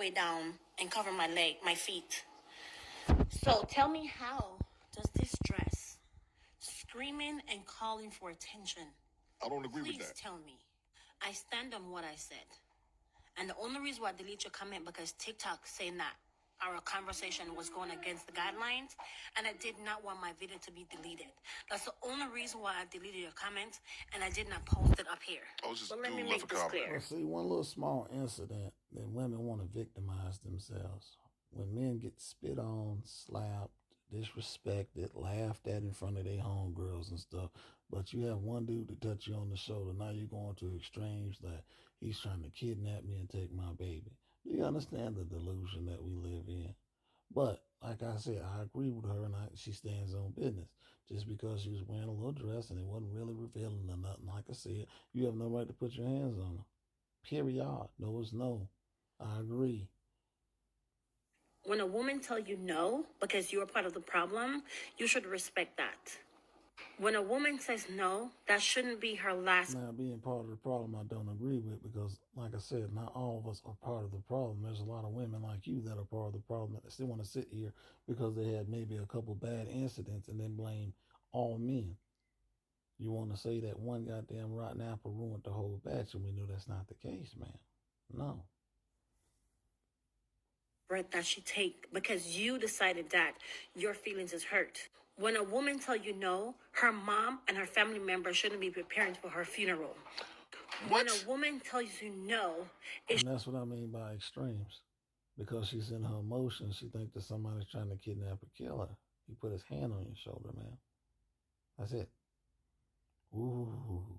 way down and cover my feet. So tell me, how does this dress, screaming and calling for attention? I don't agree with Please that. tell me. I stand on what I said. And the only reason why I delete your comment because TikTok saying that our conversation was going against the guidelines, and I did not want my video to be deleted. That's the only reason why I deleted your comment, and I did not post it up here. I was just But let me doing make love this a comment. clear. Well, see, one little small incident that women want to victimize themselves. When men get spit on, slapped, disrespected, laughed at in front of their homegirls and stuff, but you have one dude to touch you on the shoulder, now you're going to extremes that he's trying to kidnap me and take my baby. Do you understand the delusion that we live in? But like I said, I agree with her, and she stands on business. Just because she was wearing a little dress and it wasn't really revealing or nothing, like I said, you have no right to put your hands on her. Period. No is no. I agree. When a woman tell you no because you're part of the problem, you should respect that. When a woman says no, that shouldn't be her last. Now, being part of the problem, I don't agree with because, like I said, not all of us are part of the problem. There's a lot of women like you that are part of the problem that still want to sit here because they had maybe a couple bad incidents and then blame all men. You want to say that one goddamn rotten apple ruined the whole batch, and we know that's not the case, man. No. Breath that she take because you decided that your feelings is hurt. When a woman tell you no, her mom and her family members shouldn't be preparing for her funeral. When a woman tells you no, and that's what I mean by extremes. Because she's in her emotions, she thinks that somebody's trying to kidnap or kill her. He put his hand on your shoulder, man. That's it. Ooh.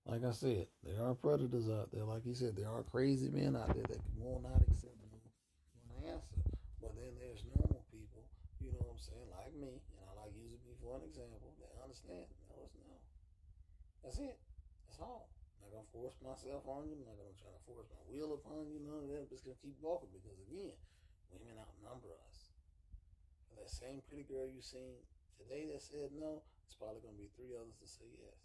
Like I said, there are predators out there. Like he said, there are crazy men out there that will not accept no answer. But then there's normal people, you know what I'm saying, like me, and I like using me for an example, that understand. No, it's no. That's it. That's all. I'm not going to force myself on you. I'm not going to try to force my will upon you. None of that. I'm just going to keep walking because, again, women outnumber us. That same pretty girl you seen today that said no, it's probably going to be 3 others to say yes.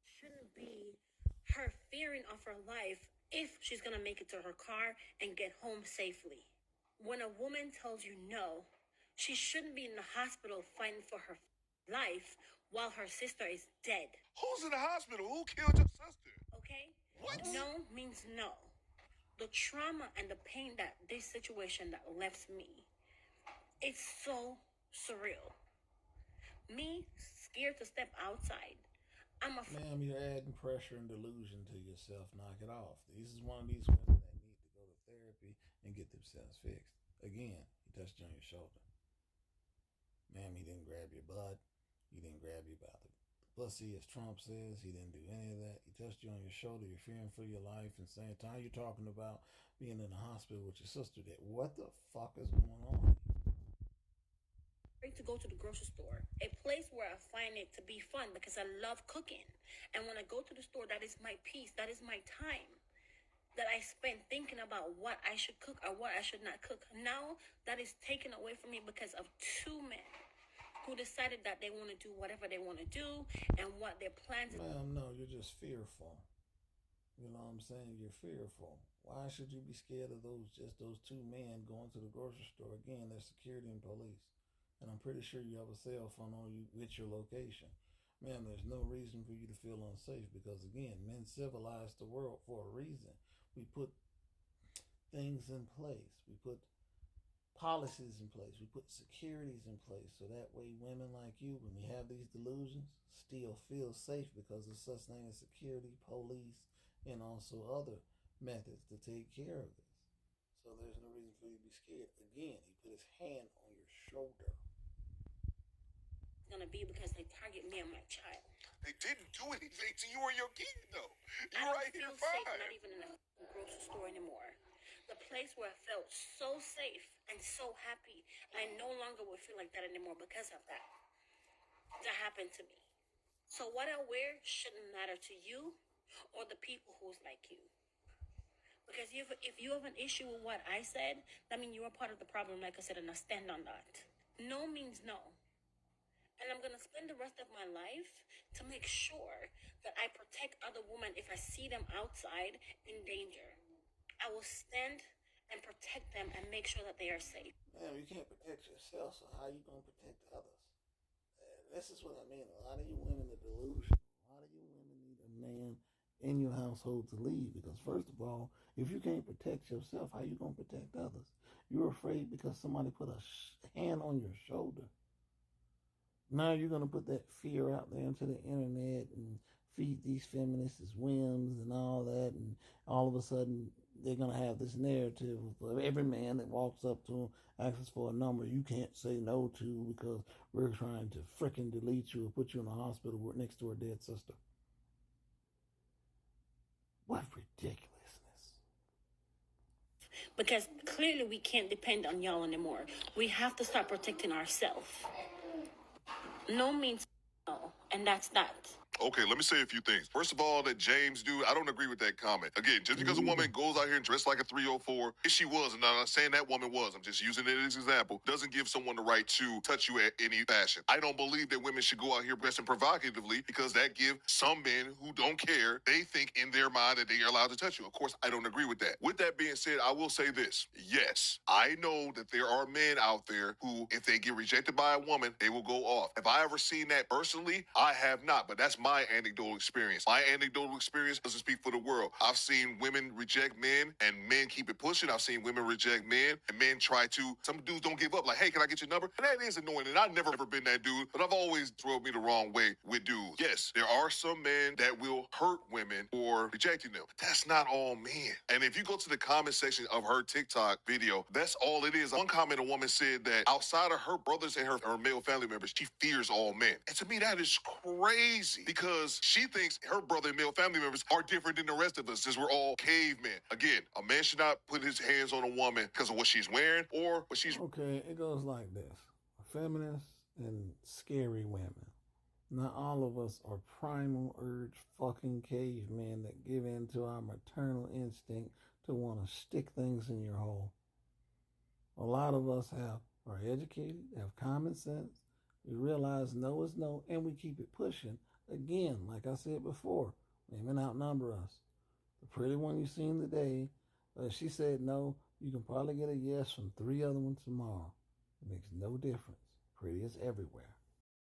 Shouldn't be her fearing of her life if she's going to make it to her car and get home safely. When a woman tells you no, she shouldn't be in the hospital fighting for her life while her sister is dead. Who's in the hospital? Who killed your sister? Okay? What? No means no. The trauma and the pain that this situation that left me, it's so surreal. Me scared to step outside. Ma'am, you're adding pressure and delusion to yourself. Knock it off. This is one of these women that need to go to therapy and get themselves fixed. Again, he touched you on your shoulder. Ma'am, he didn't grab your butt. He didn't grab you by the pussy, as Trump says. He didn't do any of that. He touched you on your shoulder. You're fearing for your life. And same time, you're talking about being in the hospital with your sister. That what the fuck is going on? To go to the grocery store, a place where I find it to be fun because I love cooking. And when I go to the store, that is my peace, that is my time that I spend thinking about what I should cook or what I should not cook. Now that is taken away from me because of 2 men who decided that they want to do whatever they want to do and what their plans. Ma'am, no, you're just fearful. You know what I'm saying? You're fearful. Why should you be scared of those 2 men going to the grocery store? Again, they're security and police. And I'm pretty sure you have a cell phone on you with your location. Man, there's no reason for you to feel unsafe because, again, men civilized the world for a reason. We put things in place. We put policies in place. We put securities in place so that way women like you, when we have these delusions, still feel safe because there's such thing as security, police, and also other methods to take care of this. So there's no reason for you to be scared. Again, he put his hand on your shoulder. It's gonna be because they target me and my child. They didn't do anything to you or your kid, though. You're I don't right feel here, safe, fine. not even in a grocery store anymore. The place where I felt so safe and so happy, I no longer would feel like that anymore because of that. That happened to me. So what I wear shouldn't matter to you or the people who's like you. Because if you have an issue with what I said, that means you're part of the problem, like I said, and I stand on that. No means no. And I'm going to spend the rest of my life to make sure that I protect other women if I see them outside in danger. I will stand and protect them and make sure that they are safe. Man, you can't protect yourself, so how you gonna protect others? This is what I mean. A lot of you women are delusional. A lot of you women need a man in your household to lead because, first of all, if you can't protect yourself, how you gonna protect others? You're afraid because somebody put a hand on your shoulder. Now you're gonna put that fear out there into the internet and feed these feminists as whims and all that, and all of a sudden they're gonna have this narrative of every man that walks up to them asks for a number you can't say no to because we're trying to frickin' delete you or put you in a hospital next to a dead sister. What ridiculousness. Because clearly we can't depend on y'all anymore. We have to start protecting ourselves. No means no, and that's that. Okay, let me say a few things. First of all, that James dude, I don't agree with that comment. Again, just because a woman goes out here and dressed like a 304, if she was, and I'm not saying that woman was, I'm just using it as an example, doesn't give someone the right to touch you at any fashion. I don't believe that women should go out here dressing provocatively because that gives some men who don't care, they think in their mind that they are allowed to touch you. Of course, I don't agree with that. With that being said, I will say this. Yes, I know that there are men out there who, if they get rejected by a woman, they will go off. Have I ever seen that personally? I have not, but that's my anecdotal experience. My anecdotal experience doesn't speak for the world. I've seen women reject men and men keep it pushing. I've seen women reject men and men try to, some dudes don't give up. Like, hey, can I get your number? And that is annoying. And I've never ever been that dude, but I've always rubbed me the wrong way with dudes. Yes, there are some men that will hurt women for rejecting them. But that's not all men. And if you go to the comment section of her TikTok video, that's all it is. One comment, a woman said that outside of her brothers and her male family members, she fears all men. And to me, that is crazy because she thinks her brother and male family members are different than the rest of us since we're all cavemen. Again, a man should not put his hands on a woman because of what she's wearing or what she's... Okay, it goes like this. Feminists and scary women. Not all of us are primal urge fucking cavemen that give in to our maternal instinct to want to stick things in your hole. A lot of us are educated, have common sense, we realize no is no, and we keep it pushing. Again, like I said before, women outnumber us. The pretty one you seen today, she said no, you can probably get a yes from 3 other ones tomorrow. It makes no difference. Pretty is everywhere.